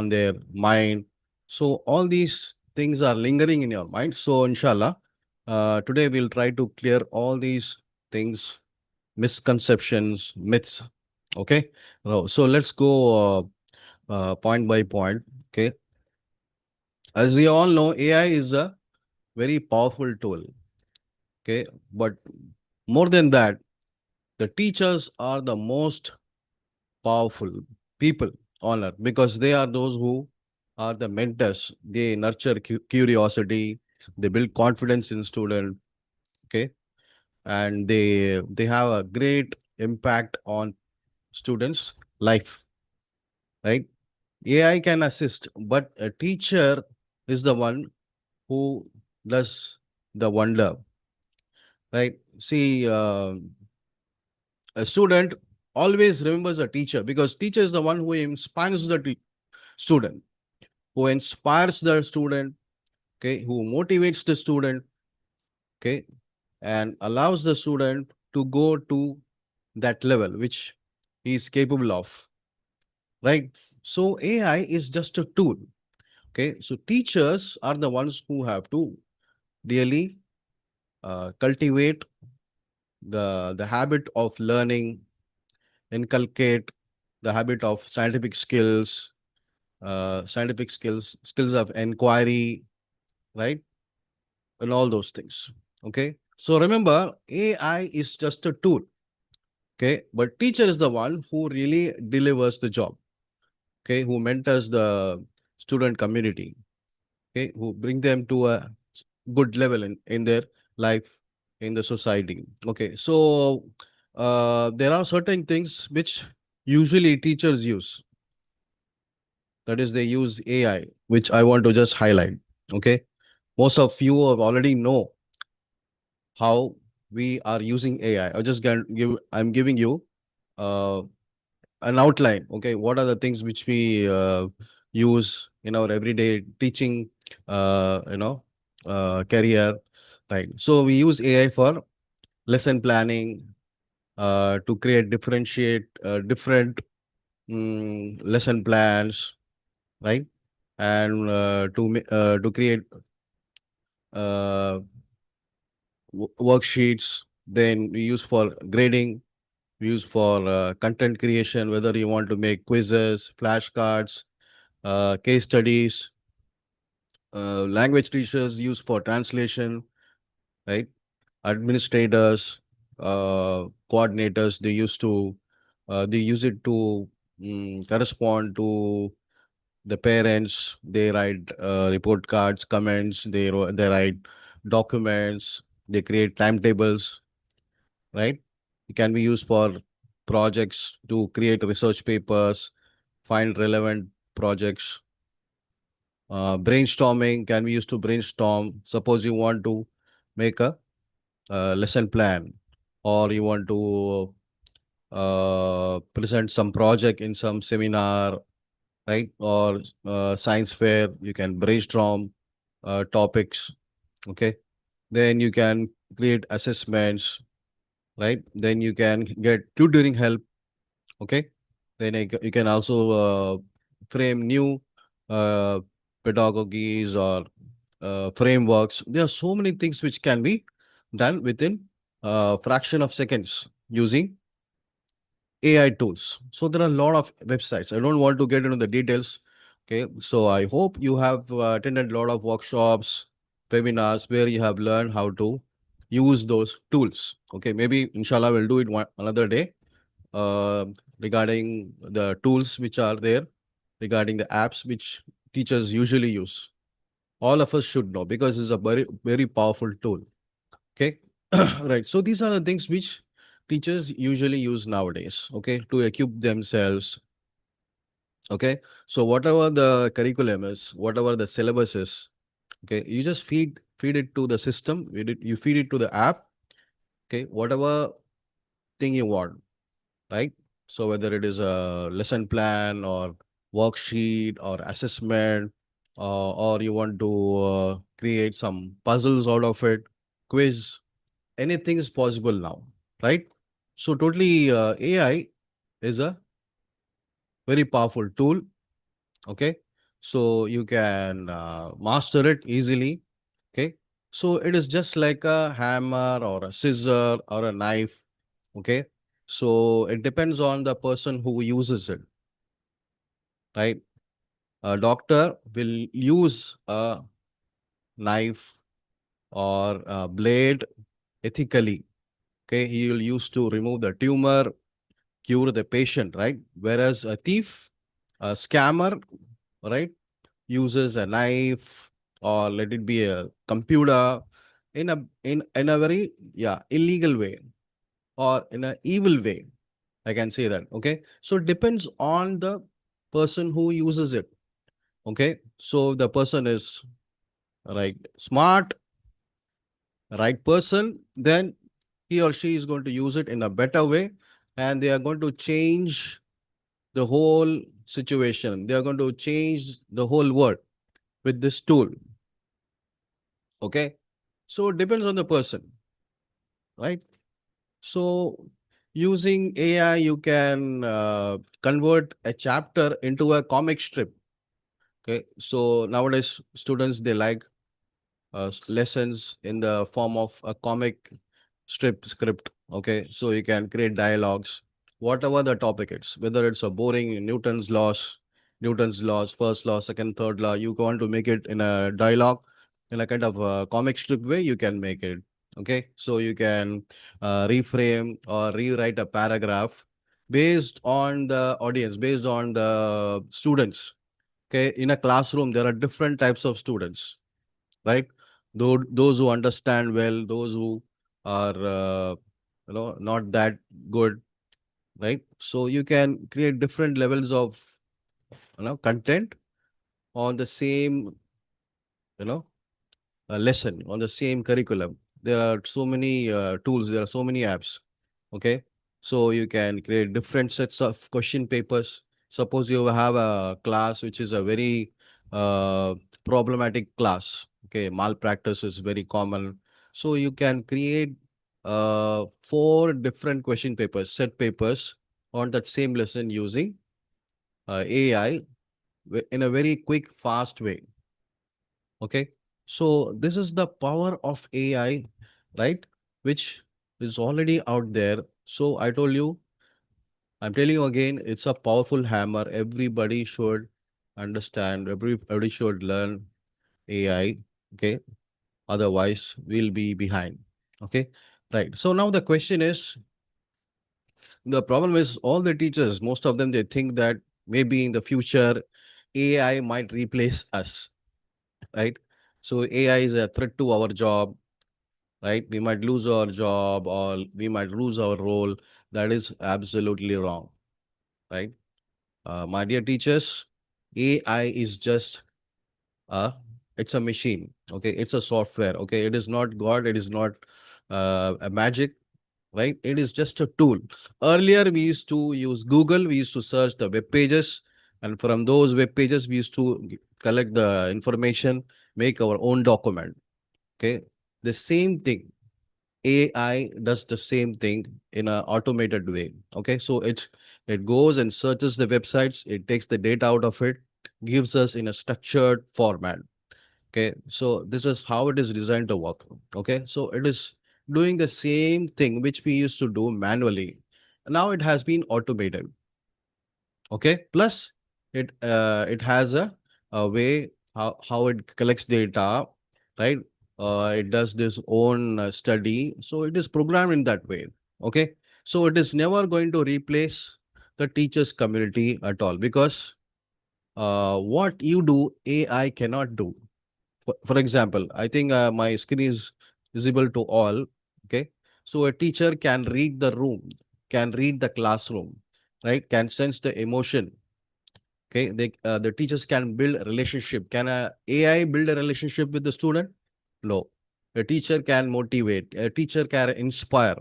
on their mind. So all these things are lingering in your mind. So inshallah, today we'll try to clear all these things, misconceptions, myths. Okay. So let's go point by point. Okay. As we all know, AI is a very powerful tool. Okay. But more than that, the teachers are the most powerful people on earth because they are those who are the mentors. They nurture curiosity, they build confidence in student. Okay. And they have a great impact on students' life, right? AI can assist, but a teacher is the one who does the wonder, right? See, a student always remembers a teacher because teacher is the one who inspires the student, who inspires the student, okay, who motivates the student, okay, and allows the student to go to that level which he is capable of, right? So AI is just a tool. Okay, so teachers are the ones who have to really cultivate the habit of learning, inculcate the habit of scientific skills, skills of inquiry, right, and all those things. Okay, so remember, AI is just a tool. Okay, but teacher is the one who really delivers the job. Okay, who mentors the student community. Okay, who bring them to a good level in their life, in the society. Okay, so there are certain things which usually teachers use. That is, they use AI, which I want to just highlight. Okay, most of you have already know how we are using AI. I'm giving you uh, an outline. Okay, what are the things which we use in our everyday teaching, career, right? So we use AI for lesson planning, to create different lesson plans, right? And to create uh, worksheets. Then we use for grading, we use for content creation, whether you want to make quizzes, flashcards, case studies. Language teachers use for translation, right? Administrators, coordinators, they use it to correspond to the parents. They write report cards, comments. They write documents. They create timetables, right? It can be used for projects to create research papers, find relevant projects. Brainstorming can be used to brainstorm. Suppose you want to make a lesson plan, or you want to present some project in some seminar, right? Or science fair, you can brainstorm topics. Okay, then you can create assessments, right? Then you can get tutoring help. Okay, then you can also frame new uh, pedagogies or frameworks. There are so many things which can be done within a fraction of seconds using AI tools. So there are a lot of websites. I don't want to get into the details. Okay, so I hope you have attended a lot of workshops, webinars where you have learned how to use those tools. Okay, maybe inshallah we'll do it another day uh, regarding the tools which are there, regarding the apps which teachers usually use. All of us should know because it's a very powerful tool. Okay, right. So these are the things which teachers usually use nowadays. Okay, to equip themselves. Okay, so whatever the curriculum is, whatever the syllabus is, okay, you just feed it to the system. You feed it to the app. Okay, whatever thing you want, right? So whether it is a lesson plan or worksheet or assessment, or you want to create some puzzles out of it, quiz, anything is possible now, right? So totally, AI is a very powerful tool. Okay. so you can master it easily. Okay, so it is just like a hammer or a scissor or a knife. Okay, so it depends on the person who uses it, right? A doctor will use a knife or a blade ethically. Okay, he will use to remove the tumor, cure the patient, right? Whereas a thief, a scammer, right, uses a knife or let it be a computer in a very, yeah, illegal way or in a evil way. I can say that. Okay, so it depends on the person who uses it. Okay, so the person is right smart, right person, then he or she is going to use it in a better way, and they are going to change the whole situation. They are going to change the whole world with this tool. Okay, so it depends on the person, right? So using AI, you can convert a chapter into a comic strip. Okay, so nowadays students they like lessons in the form of a comic strip script. Okay, so you can create dialogues, whatever the topic is, whether it's a boring Newton's laws, first law, second, third law. You want to make it in a dialogue, in a kind of a comic strip way. You can make it. Okay, so you can reframe or rewrite a paragraph based on the audience, based on the students. Okay, in a classroom, there are different types of students, right? Those who understand well, those who are not that good, right? So you can create different levels of content on the same you know lesson, on the same curriculum. There are so many tools, there are so many apps. Okay, so you can create different sets of question papers. Suppose you have a class which is a very uh, problematic class. Okay, malpractice is very common. So you can create four different question papers, set papers on that same lesson using AI in a very quick, fast way. Okay. So this is the power of AI, right? Which is already out there. So I'm telling you again, it's a powerful hammer. Everybody should understand, everybody should learn AI. Okay. Otherwise, we'll be behind. Okay. Right. So now the question is, the problem is all the teachers, most of them, they think that maybe in the future, AI might replace us, right? So AI is a threat to our job, right? We might lose our job or we might lose our role. That is absolutely wrong, right? My dear teachers, AI is just a it's a machine. Okay, it's a software. Okay, it is not God. It is not a magic. Right? It is just a tool. Earlier, we used to use Google. We used to search the web pages, and from those web pages, we used to collect the information, make our own document. Okay, the same thing. AI does the same thing in an automated way. Okay, so it goes and searches the websites, it takes the data out of it, gives us in a structured format. Okay, so this is how it is designed to work. Okay, so it is doing the same thing which we used to do manually. Now it has been automated. Okay, plus it has a way how it collects data, right? It does this own study, so it is programmed in that way. Okay, so it is never going to replace the teachers community at all, because what you do AI cannot do. For example, I think my screen is visible to all. Okay, so a teacher can read the room, can read the classroom, right? Can sense the emotion. Okay, the teachers can build a relationship. Can a AI build a relationship with the student? No. A teacher can motivate. A teacher can inspire.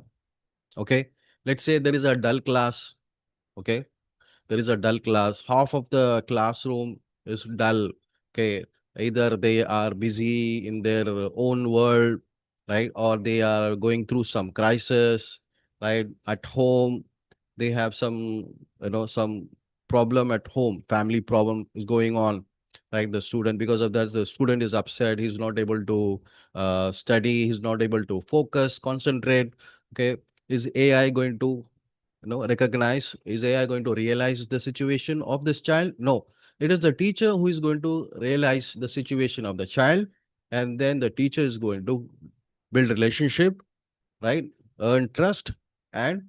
Okay, let's say there is a dull class. Okay, there is a dull class. Half of the classroom is dull. Okay, either they are busy in their own world, right? Or they are going through some crisis, right? At home, they have some, some problem at home, family problem is going on. right? The student, because of that, the student is upset. He's not able to study. He's not able to focus, concentrate. Okay, is AI going to recognize? Is AI going to realize the situation of this child? No, it is the teacher who is going to realize the situation of the child, and then the teacher is going to build relationship, right? Earn trust and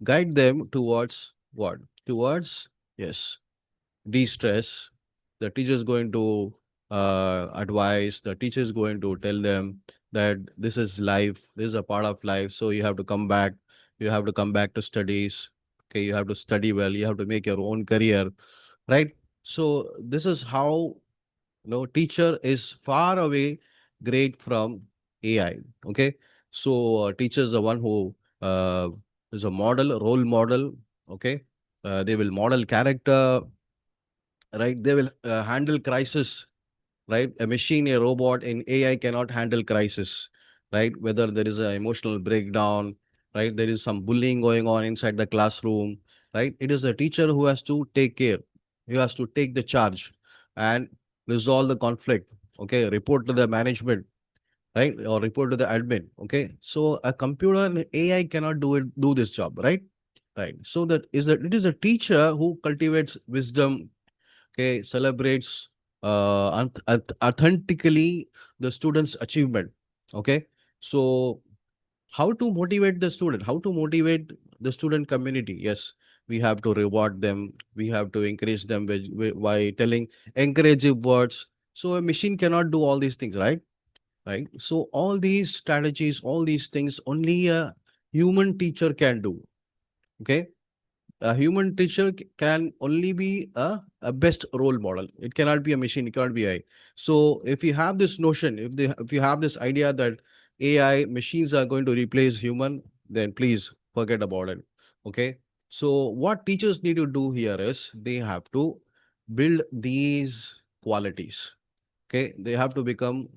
guide them towards what? Towards, yes, de-stress. The teacher is going to advise. The teacher is going to tell them that this is life. This is a part of life. So you have to come back. You have to come back to studies. Okay, you have to study well. You have to make your own career, right? So this is how teacher is far away great from AI. Okay, so teacher is the one who is a model, a role model. Okay, they will model character, right? They will handle crisis, right? A machine, a robot, in AI cannot handle crisis, right? Whether there is an emotional breakdown, right? There is some bullying going on inside the classroom, right? It is the teacher who has to take care. He has to take the charge and resolve the conflict. Okay, report to the management, right? Or report to the admin. Okay, so a computer and AI cannot do this job, right? Right. So that it is a teacher who cultivates wisdom, okay, celebrates authentically the student's achievement. Okay, so how to motivate the student? How to motivate the student community? Yes, we have to reward them. We have to encourage them by telling encouraging words. So a machine cannot do all these things, right? Right. So all these strategies, all these things, only a human teacher can do. Okay, a human teacher can only be a best role model. It cannot be a machine. It cannot be AI. So if you have this notion, if you have this idea that AI machines are going to replace human, then please forget about it. Okay. So what teachers need to do here is they have to build these qualities. Okay. They have to become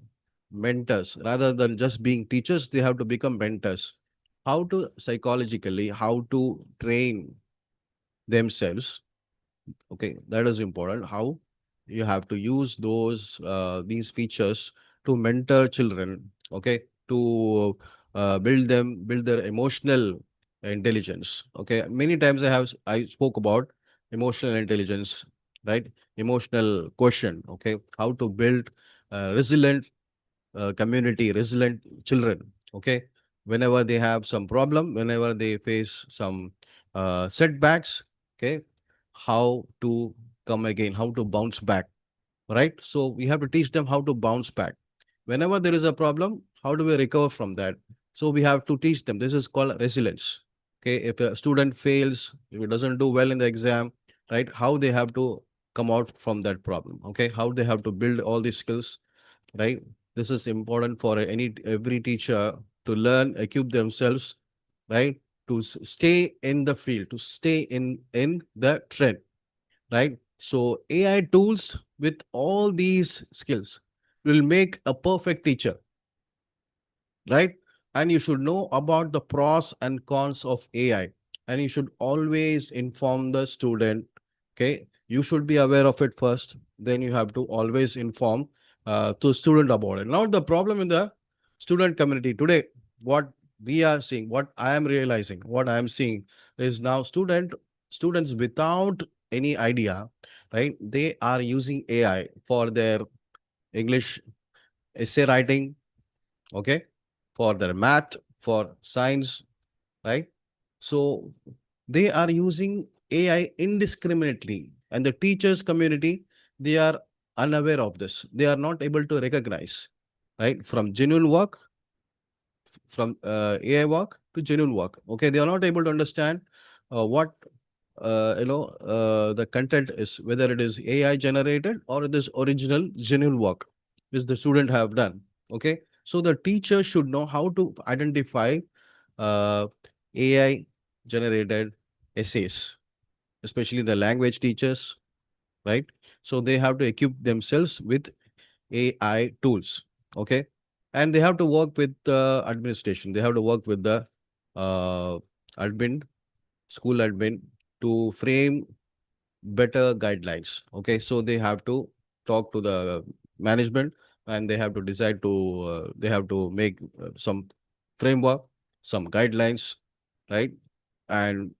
mentors rather than just being teachers. They have to become mentors. How to psychologically, how to train themselves. Okay, that is important. How you have to use these features to mentor children. Okay, to build their emotional intelligence. Okay, many times I spoke about emotional intelligence, right? Emotional quotient. Okay, how to build resilient community, resilient children. Okay, whenever they have some problem, whenever they face some setbacks, okay, how to come again, how to bounce back, right? So we have to teach them how to bounce back. Whenever there is a problem, how do we recover from that? So we have to teach them. This is called resilience. Okay, if a student fails, if it doesn't do well in the exam, right? How they have to come out from that problem. Okay, how they have to build all these skills, right? This is important for any every teacher to learn, equip themselves, right? To stay in the field, to stay in the trend, right? So AI tools with all these skills will make a perfect teacher, right? And you should know about the pros and cons of AI, and you should always inform the student. Okay, you should be aware of it first, then you have to always inform to student about it. Now the problem in the student community today, what we are seeing, what I am realizing, what I am seeing is now students without any idea, right? They are using AI for their English essay writing, okay, for their math, for science, right? So they are using AI indiscriminately, and the teachers community, they are unaware of this. They are not able to recognize, right, from genuine work, from AI work to genuine work. Okay, they are not able to understand what the content is, whether it is AI generated or it is original genuine work which the student have done. Okay, so the teacher should know how to identify uh, AI generated essays, especially the language teachers, right? So they have to equip themselves with AI tools. Okay, and they have to work with administration. They have to work with the uh, admin, school admin, to frame better guidelines. Okay, so they have to talk to the management, and they have to decide to they have to make some framework, some guidelines, right? And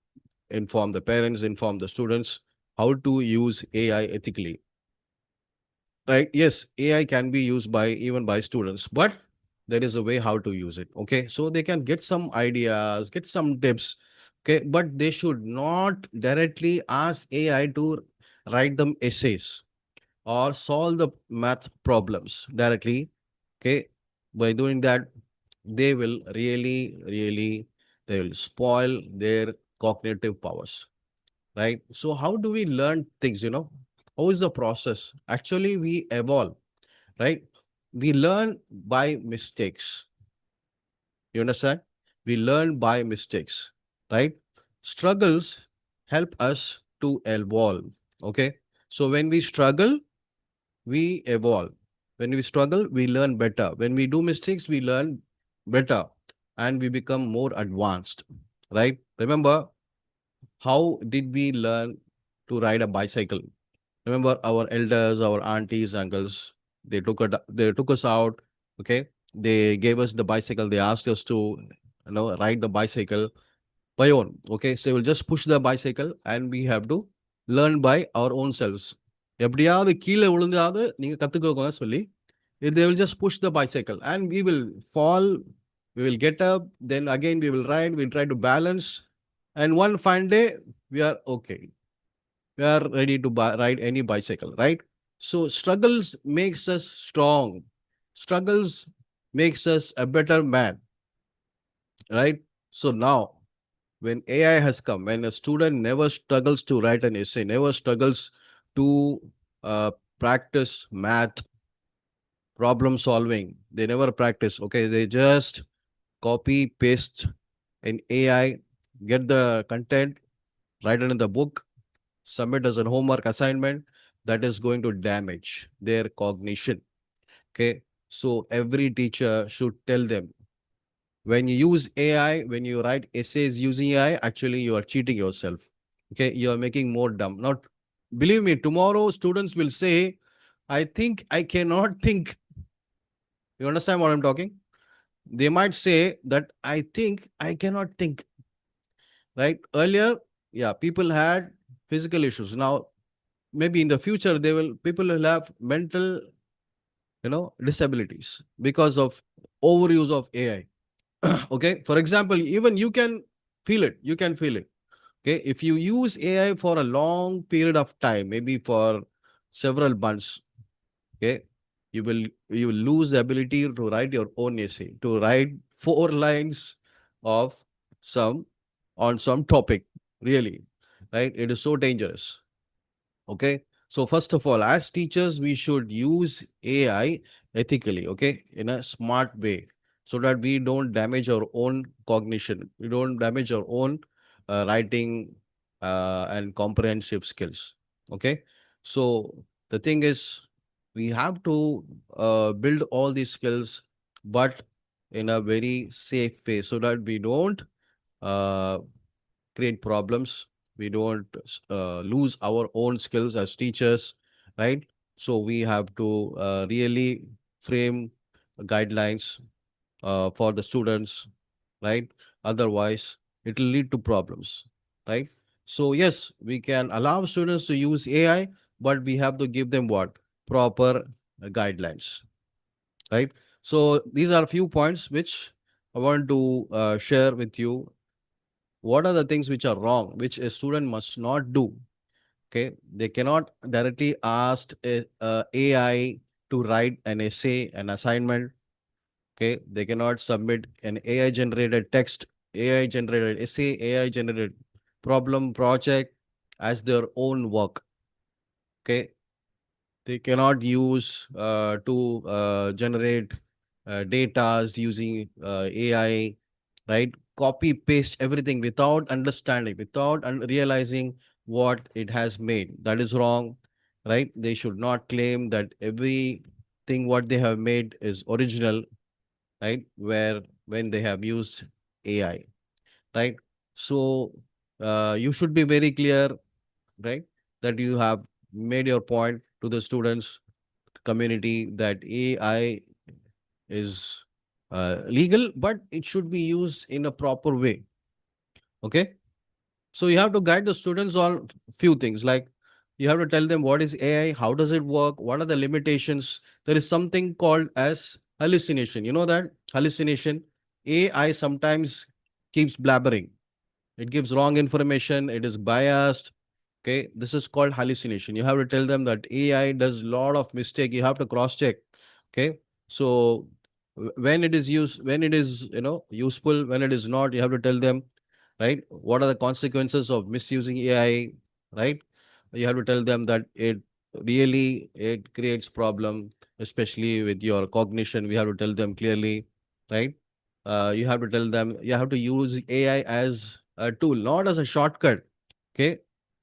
inform the parents, inform the students how to use AI ethically, right? Yes, AI can be used by even by students, but there is a way how to use it. Okay, so they can get some ideas, get some tips. Okay, but they should not directly ask AI to write them essays or solve the math problems directly. Okay, by doing that, they will really they will spoil their cognitive powers, right? So how do we learn things? How is the process? Actually, we evolve, right? We learn by mistakes. You understand? We learn by mistakes, right? Struggles help us to evolve. Okay. So when we struggle, we evolve. When we struggle, we learn better. When we do mistakes, we learn better and we become more advanced, right? Remember, how did we learn to ride a bicycle? Remember our elders, our aunties, uncles, they took us out, okay? They gave us the bicycle. They asked us to, ride the bicycle by own. Okay, so we'll just push the bicycle and we have to learn by our own selves. எப்படியாவது கீழே விழுந்தாவது நீங்க கத்துக்கோங்க சொல்லி they will just push the bicycle and we will fall, we will get up, then again we will ride, we'll try to balance, and one fine day we are okay, we are ready to ride any bicycle, right? So struggles makes us strong, struggles makes us a better man, right? So now when AI has come, when a student never struggles to write an essay, never struggles to uh, practice math, problem solving, they never practice. Okay, they just copy, paste in AI, get the content, write it in the book, submit as a homework assignment. That is going to damage their cognition. Okay, so every teacher should tell them, when you use AI, when you write essays using AI, actually you are cheating yourself. Okay, you are making more dumb. Not, believe me, tomorrow students will say, I think I cannot think. You understand what I'm talking? They might say that I think I cannot think. Right? Earlier, yeah, people had physical issues. Now, maybe in the future, people will have mental, disabilities because of overuse of AI. Okay, for example, even you can feel it. You can feel it. Okay, if you use AI for a long period of time, maybe for several months, okay, you will lose the ability to write your own essay, to write 4 lines of some on some topic, really, right? It is so dangerous. Okay, so first of all, as teachers, we should use AI ethically, okay, in a smart way, so that we don't damage our own cognition, we don't damage our own writing and comprehensive skills. Okay, so the thing is, we have to build all these skills, but in a very safe way, so that we don't uh, create problems, we don't lose our own skills as teachers, right? So we have to really frame guidelines for the students, right? Otherwise it will lead to problems, right? So yes, we can allow students to use AI, but we have to give them what? Proper guidelines, right? So these are a few points which I want to share with you. What are the things which are wrong, which a student must not do? Okay, they cannot directly ask AI to write an essay, an assignment. Okay, they cannot submit an AI generated text, AI generated essay, AI generated problem project as their own work. Okay, they cannot use to generate data using AI, right? Copy paste everything without understanding, without realizing what it has made. That is wrong, right? They should not claim that everything what they have made is original, right? Where when they have used AI, right? So you should be very clear, right? That you have made your point to the students, community that AI is legal, but it should be used in a proper way. Okay. So you have to guide the students on few things, like you have to tell them what is AI, how does it work, what are the limitations. There is something called as hallucination. You know that hallucination? AI sometimes keeps blabbering. It gives wrong information. It is biased. Okay, this is called hallucination. You have to tell them that AI does a lot of mistake. You have to cross check. Okay, so when it is used, when it is useful, when it is not, you have to tell them, right? What are the consequences of misusing AI, right? You have to tell them that it creates problem, especially with your cognition. We have to tell them clearly, right? You have to tell them you have to use AI as a tool, not as a shortcut. Okay,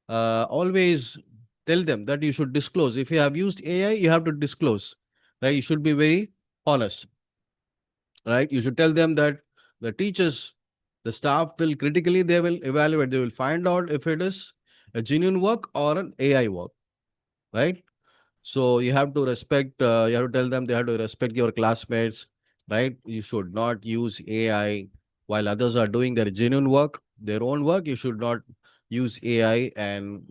always tell them that you should disclose. If you have used AI, you have to disclose, right? You should be very honest, right? You should tell them that the teachers, the staff will critically, they will evaluate, they will find out if it is a genuine work or an AI work, right? So you have to respect, you have to tell them they have to respect your classmates, right? You should not use AI while others are doing their genuine work, their own work. You should not use AI and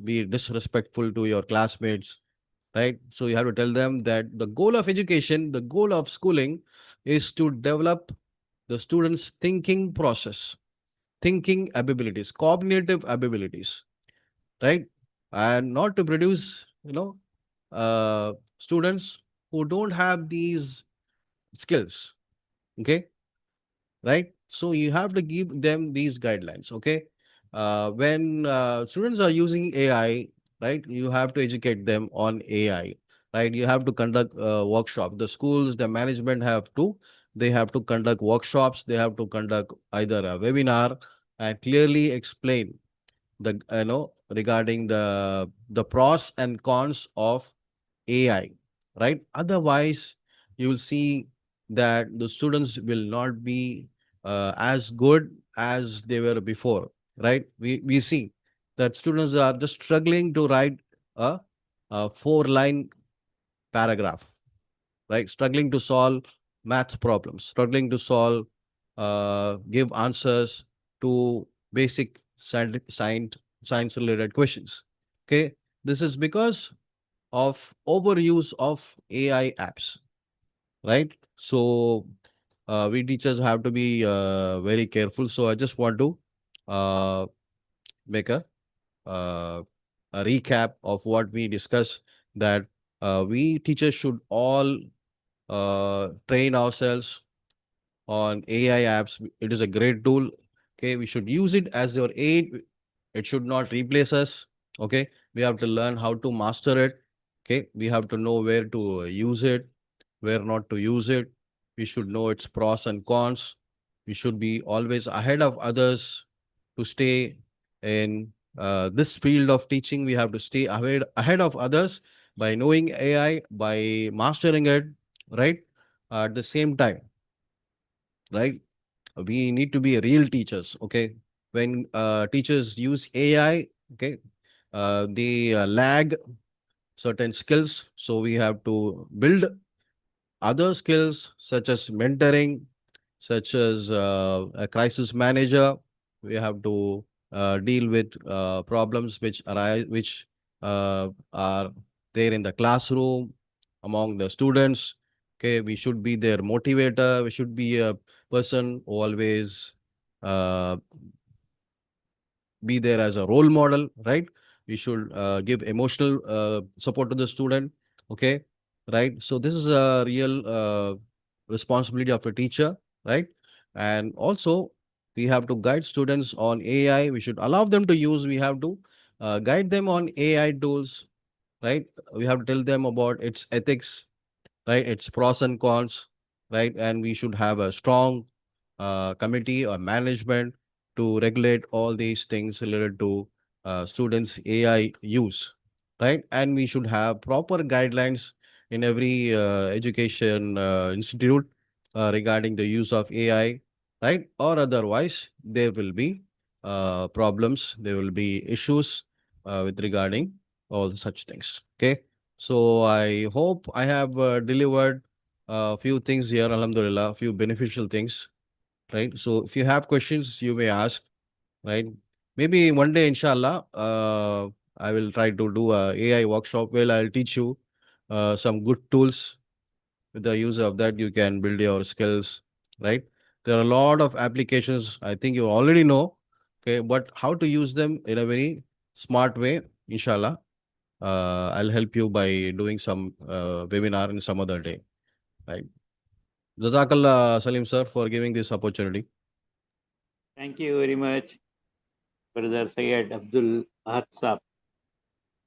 be disrespectful to your classmates, right? So you have to tell them that the goal of education, the goal of schooling is to develop the students' thinking process, thinking abilities, cognitive abilities, right? And not to produce, students who don't have these skills. Okay, right? So you have to give them these guidelines. Okay, when students are using AI, right, you have to educate them on AI, right? You have to conduct workshop. The schools, the management have to, they have to conduct workshops. They have to conduct either a webinar and clearly explain the regarding the pros and cons of AI, right? Otherwise, you will see that the students will not be as good as they were before, right? We see that students are just struggling to write a 4 line paragraph, right? Struggling to solve math problems, struggling to solve, give answers to basic science related questions. Okay, this is because of overuse of AI apps, right? So we teachers have to be very careful. So I just want to uh, make uh, a recap of what we discussed, that we teachers should all train ourselves on AI apps. It is a great tool. Okay, we should use it as your aid. It should not replace us. Okay, we have to learn how to master it. Okay, we have to know where to use it, where not to use it. We should know its pros and cons. We should be always ahead of others to stay in this field of teaching. We have to stay ahead of others by knowing AI, by mastering it, right? At the same time, right? We need to be real teachers. Okay, when teachers use AI, okay, they lag certain skills, so we have to build other skills such as mentoring, such as a crisis manager. We have to deal with problems which arise, which are there in the classroom among the students. Okay, we should be their motivator. We should be a person who always uh, be there as a role model, right? We should give emotional support to the student. Okay, right? So this is a real responsibility of a teacher, right? And also we have to guide students on AI. We should allow them to use. We have to guide them on AI tools, right? We have to tell them about its ethics, right? Its pros and cons, right? And we should have a strong committee or management to regulate all these things related to students' AI use, right? And we should have proper guidelines in every education institute regarding the use of AI, right? Or otherwise, there will be problems, there will be issues with regarding all such things. Okay. So I hope I have delivered a few things here, Alhamdulillah, a few beneficial things, right? So if you have questions, you may ask, right? Maybe one day, inshallah, I will try to do a AI workshop where I'll teach you some good tools. With the use of that, you can build your skills, right? There are a lot of applications I think you already know, okay, but how to use them in a very smart way, inshallah. I'll help you by doing some webinar in some other day, right? Jazakallah, Salim sir, for giving this opportunity. Thank you very much, Brother Syed Abdul Ahad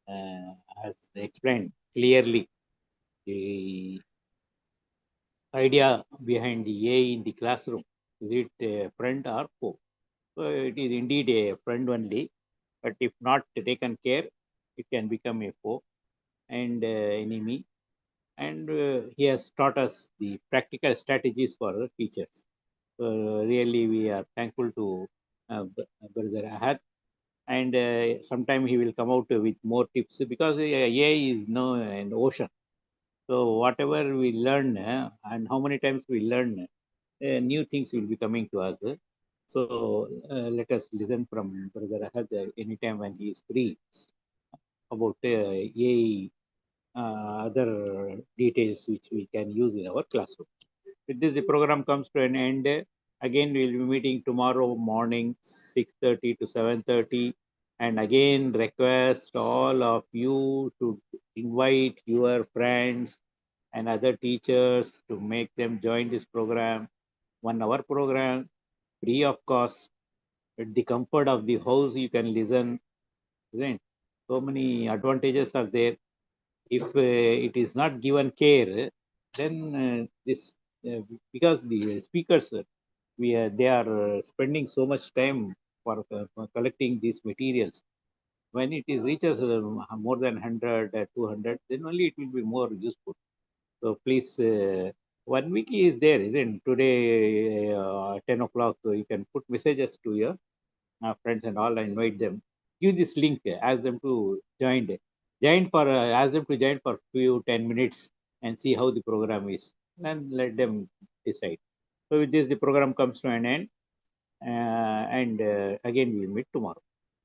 has explained clearly the idea behind the AI in the classroom. Is it a friend or foe? So it is indeed a friend only, but if not taken care, it can become a foe and enemy. And he has taught us the practical strategies for teachers. So really, we are thankful to Brother Ahad. And sometime he will come out with more tips because AI is no an ocean. So whatever we learn and how many times we learn, new things will be coming to us. So let us listen from Brother Ahad anytime when he is free about AI, other details which we can use in our classroom. With this, the program comes to an end. Again, we will be meeting tomorrow morning, 6:30 to 7:30. And again, request all of you to invite your friends and other teachers to make them join this program. 1 hour program, free of cost. At the comfort of the house, you can listen. Isn't it? So many advantages are there. If it is not given care, then this because the speakers they are spending so much time for collecting these materials. When it is reaches more than 100, 200, then only it will be more useful. So please, 1 week is there, isn't today 10 o'clock. So you can put messages to your friends and all, invite them. Give this link, ask them to ask them to join for few 10 minutes and see how the program is, and let them decide. So with this, the program comes to an end, and again we will meet tomorrow.